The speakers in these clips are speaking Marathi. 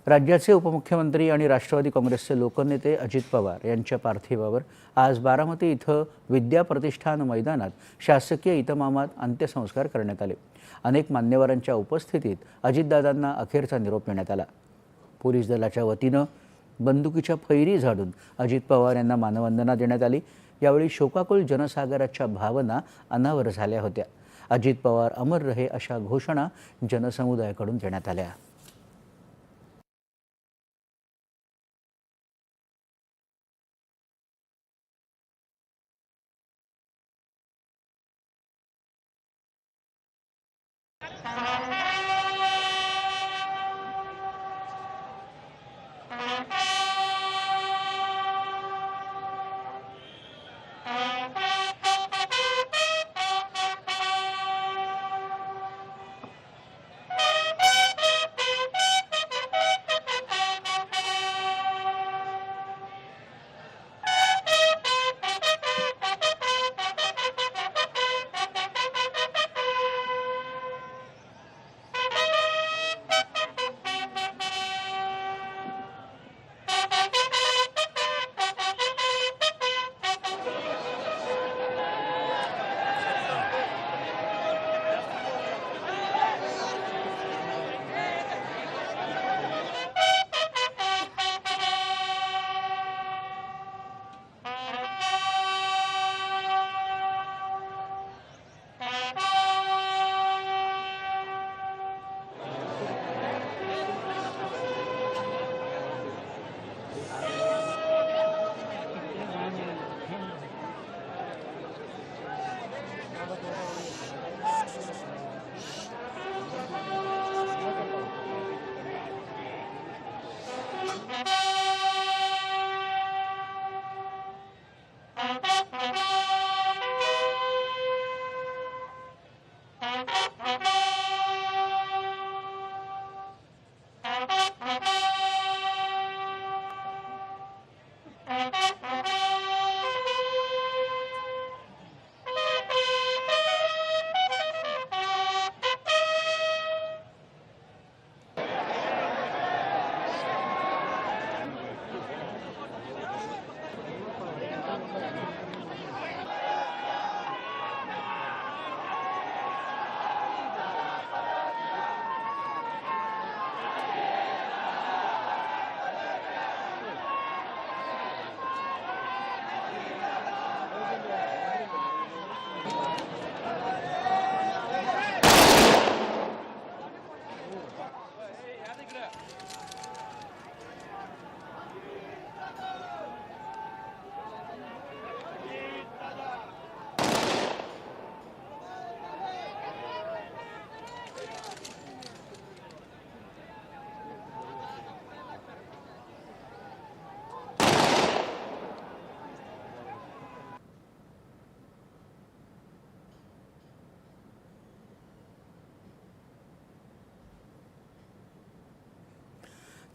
राज्याचे उपमुख्यमंत्री आणि राष्ट्रवादी काँग्रेसचे लोकनेते अजित पवार यांच्या पार्थिवावर आज बारामती इथं विद्या प्रतिष्ठान मैदानात शासकीय इतमामात अंत्यसंस्कार करण्यात आले। अनेक मान्यवरांच्या उपस्थितीत अजितदादांना अखेरचा निरोप देण्यात आला। पोलीस दलाच्या वतीनं बंदुकीच्या फैरी झाडून अजित पवार यांना मानवंदना देण्यात आली। यावेळी शोकाकुल जनसागराच्या भावना अनावर झाल्या होत्या। अजित पवार अमर रहे अशा घोषणा जनसमुदायाकडून देण्यात आल्या।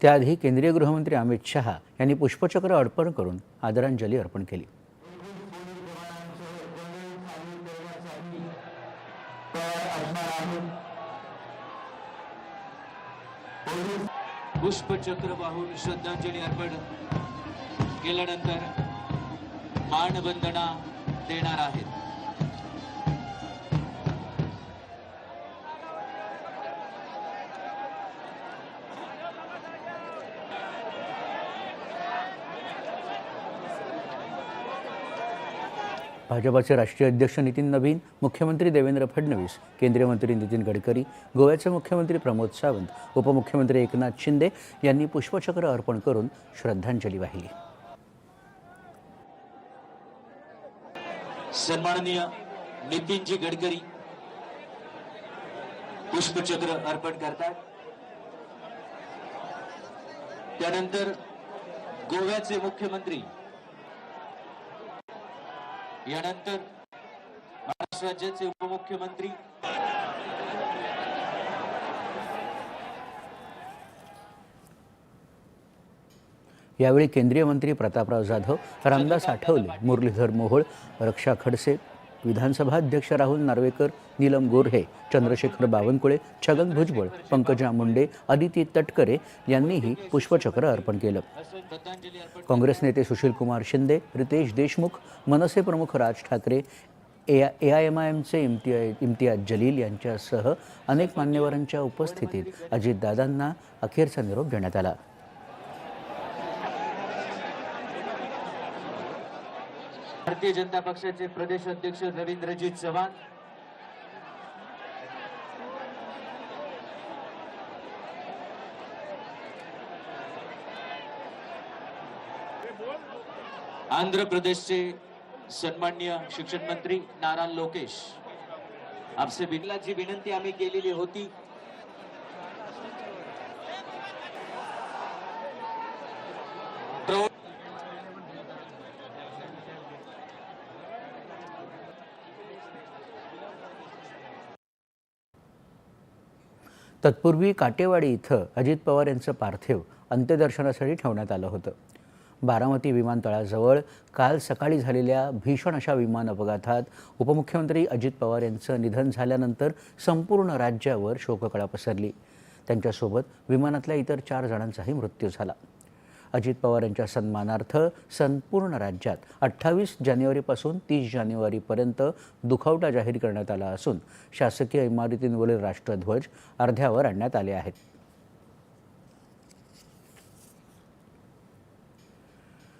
त्याआधी केंद्रीय गृहमंत्री अमित शहा यांनी पुष्पचक्र अर्पण करून आदरांजली अर्पण केली। पुष्पचक्र वाहून श्रद्धांजली अर्पण केल्यानंतर मानवंदना देणार आहेत। भाजपाचे राष्ट्रीय अध्यक्ष नितीन नवीन, मुख्यमंत्री देवेंद्र फडणवीस, केंद्रीय मंत्री नितीन गडकरी, गोव्याचे मुख्यमंत्री प्रमोद सावंत, उपमुख्यमंत्री एकनाथ शिंदे यांनी पुष्पचक्र अर्पण करून श्रद्धांजली वाहिली। सन्माननीय नितीनजी गडकरी पुष्पचक्र अर्पण करतात। त्यानंतर गोव्याचे मुख्यमंत्री, यानंतर महाराष्ट्र राज्याचे उपमुख्यमंत्री, यावेळी केंद्रीय मंत्री प्रतापराव जाधव, रामदास आठवले, मुरलीधर मोहोळ, रक्षा खडसे, विधानसभा अध्यक्ष राहुल नार्वेकर, नीलम गोऱ्हे, चंद्रशेखर बावनकुळे, छगन भुजबळ, पंकजा मुंडे, अदिती तटकरे यांनीही पुष्पचक्र अर्पण केलं. श्रद्धांजली अर्पण काँग्रेस नेते सुशीलकुमार शिंदे, रितेश देशमुख, मनसे प्रमुख राज ठाकरे, AIMIMचे इम्तियाज जलील यांच्यासह अनेक मान्यवरांच्या उपस्थितीत अजितदादांना अखेरचा निरोप देण्यात आला. भारतीय जनता पक्षाचे प्रदेश अध्यक्ष रवींद्रजीत चव्हाण, आंध्र प्रदेशचे सन्माननीय शिक्षण मंत्री नारायण लोकेश, आपसे बिर्लाची विनंती आम्ही केलेली होती. तत्पूर्वी काटेवाडी इथं अजित पवार यांचं पार्थिव अंत्यदर्शनासाठी ठेवण्यात आलं होतं. बारामती विमानतळाजवळ काल सकाळी झालेल्या भीषण अशा विमान अपघातात उपमुख्यमंत्री अजित पवार यांचं निधन झाल्यानंतर संपूर्ण राज्यावर शोककळा पसरली. त्यांच्यासोबत विमानातल्या इतर 4 जणांचाही मृत्यू झाला. अजित पवार यांच्या सन्मानार्थ संपूर्ण राज्यात 28 जानेवारीपासून 30 जानेवारीपर्यंत दुखवटा जाहीर करण्यात आला असून शासकीय इमारतींवरील राष्ट्रध्वज अर्ध्यावर आणण्यात आले आहेत.